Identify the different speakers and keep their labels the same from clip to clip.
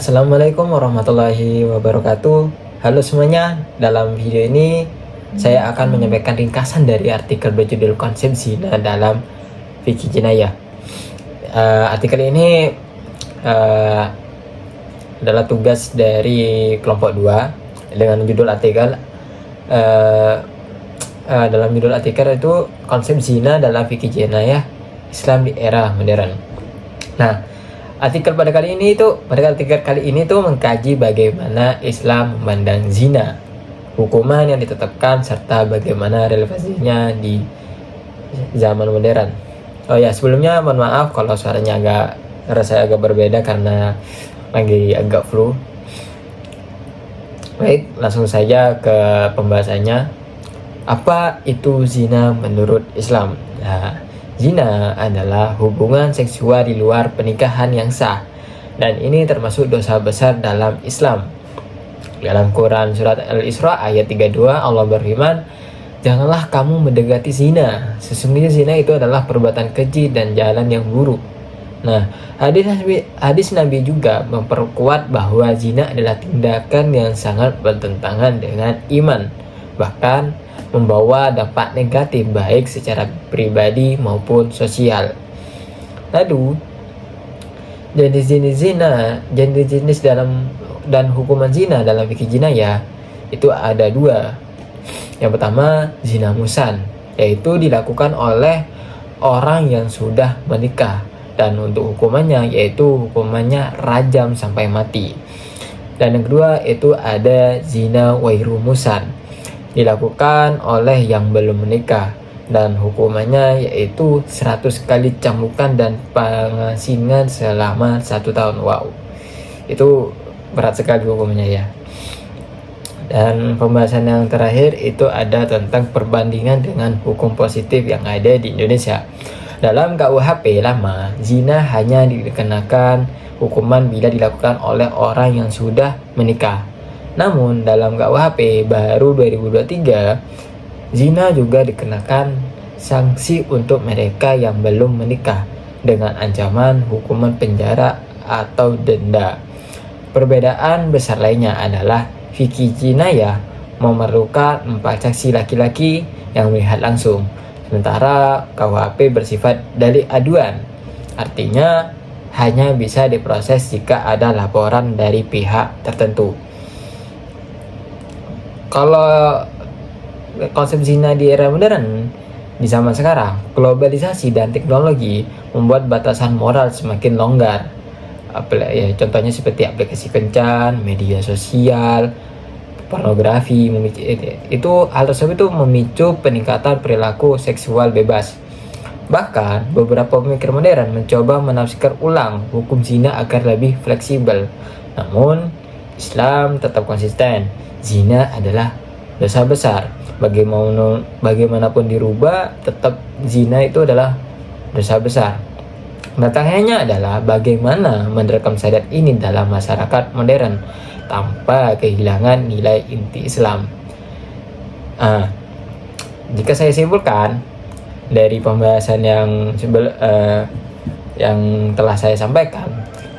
Speaker 1: Assalamualaikum warahmatullahi wabarakatuh. Halo semuanya, dalam video ini saya akan menyampaikan ringkasan dari artikel berjudul Konsep Zina dalam Fikih Jinayah. Artikel ini adalah tugas dari kelompok 2 dengan judul artikel dalam judul artikel itu Konsep Zina dalam Fikih Jinayah Islam di Era Modern. Nah, artikel kali ini itu mengkaji bagaimana Islam memandang zina, hukuman yang ditetapkan, serta bagaimana relevansinya di zaman modern. Oh ya, sebelumnya mohon maaf kalau suaranya rasanya agak berbeda karena lagi agak flu. Baik, langsung saja ke pembahasannya. Apa itu zina menurut Islam? Nah, zina adalah hubungan seksual di luar pernikahan yang sah, dan ini termasuk dosa besar dalam Islam. Dalam Quran surat Al-Isra ayat 32 Allah berfirman, "Janganlah kamu mendekati zina, sesungguhnya zina itu adalah perbuatan keji dan jalan yang buruk." Nah, hadis Nabi juga memperkuat bahwa zina adalah tindakan yang sangat bertentangan dengan iman, bahkan membawa dampak negatif baik secara pribadi maupun sosial. Lalu, jenis-jenis dalam dan hukuman zina dalam fikih jinayah itu ada 2. Yang pertama, zina musan, yaitu dilakukan oleh orang yang sudah menikah, dan untuk hukumannya yaitu hukumannya rajam sampai mati. Dan yang kedua itu ada zina wairu musan, dilakukan oleh yang belum menikah, dan hukumannya yaitu 100 kali cambukan dan pengasingan selama 1 tahun. Wow, itu berat sekali hukumannya ya. Dan pembahasan yang terakhir itu ada tentang perbandingan dengan hukum positif yang ada di Indonesia. Dalam KUHP lama, zina hanya dikenakan hukuman bila dilakukan oleh orang yang sudah menikah. Namun dalam KUHP baru 2023, zina juga dikenakan sanksi untuk mereka yang belum menikah dengan ancaman hukuman penjara atau denda. Perbedaan besar lainnya adalah fikih jinayah memerlukan 4 saksi laki-laki yang melihat langsung, sementara KUHP bersifat delik aduan, artinya hanya bisa diproses jika ada laporan dari pihak tertentu. Kalau konsep zina di era modern, di zaman sekarang, globalisasi dan teknologi membuat batasan moral semakin longgar. Contohnya seperti aplikasi kencan, media sosial, pornografi, hal tersebut itu memicu peningkatan perilaku seksual bebas. Bahkan beberapa pemikir modern mencoba menafsirkan ulang hukum zina agar lebih fleksibel. Namun Islam tetap konsisten. Zina adalah dosa besar. Bagaimanapun dirubah, tetap zina itu adalah dosa besar. Pertanyaannya adalah bagaimana menerapkan syariat ini dalam masyarakat modern tanpa kehilangan nilai inti Islam. Jika saya simpulkan dari pembahasan yang telah saya sampaikan,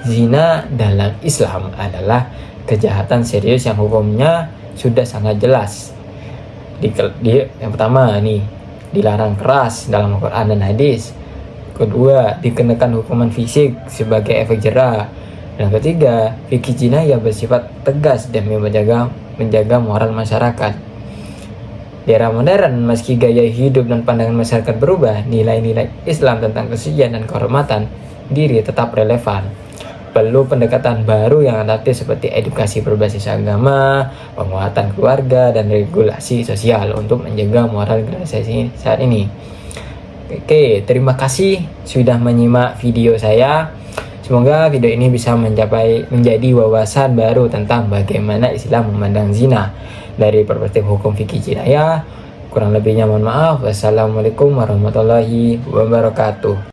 Speaker 1: zina dalam Islam adalah kejahatan serius yang hukumnya sudah sangat jelas. Yang pertama nih, dilarang keras dalam Al-Quran dan hadis. Kedua, dikenakan hukuman fisik sebagai efek jera. Dan ketiga, fikih jinayah bersifat tegas demi menjaga moral masyarakat. Di era modern, meski gaya hidup dan pandangan masyarakat berubah, nilai-nilai Islam tentang kesucian dan kehormatan diri tetap relevan. Perlu pendekatan baru yang adaptif seperti edukasi berbasis agama, penguatan keluarga, dan regulasi sosial untuk menjaga moral generasi saat ini. Oke, terima kasih sudah menyimak video saya. Semoga video ini bisa menjadi wawasan baru tentang bagaimana Islam memandang zina dari perspektif hukum fikih jinayah. Kurang lebihnya mohon maaf. Wassalamualaikum warahmatullahi wabarakatuh.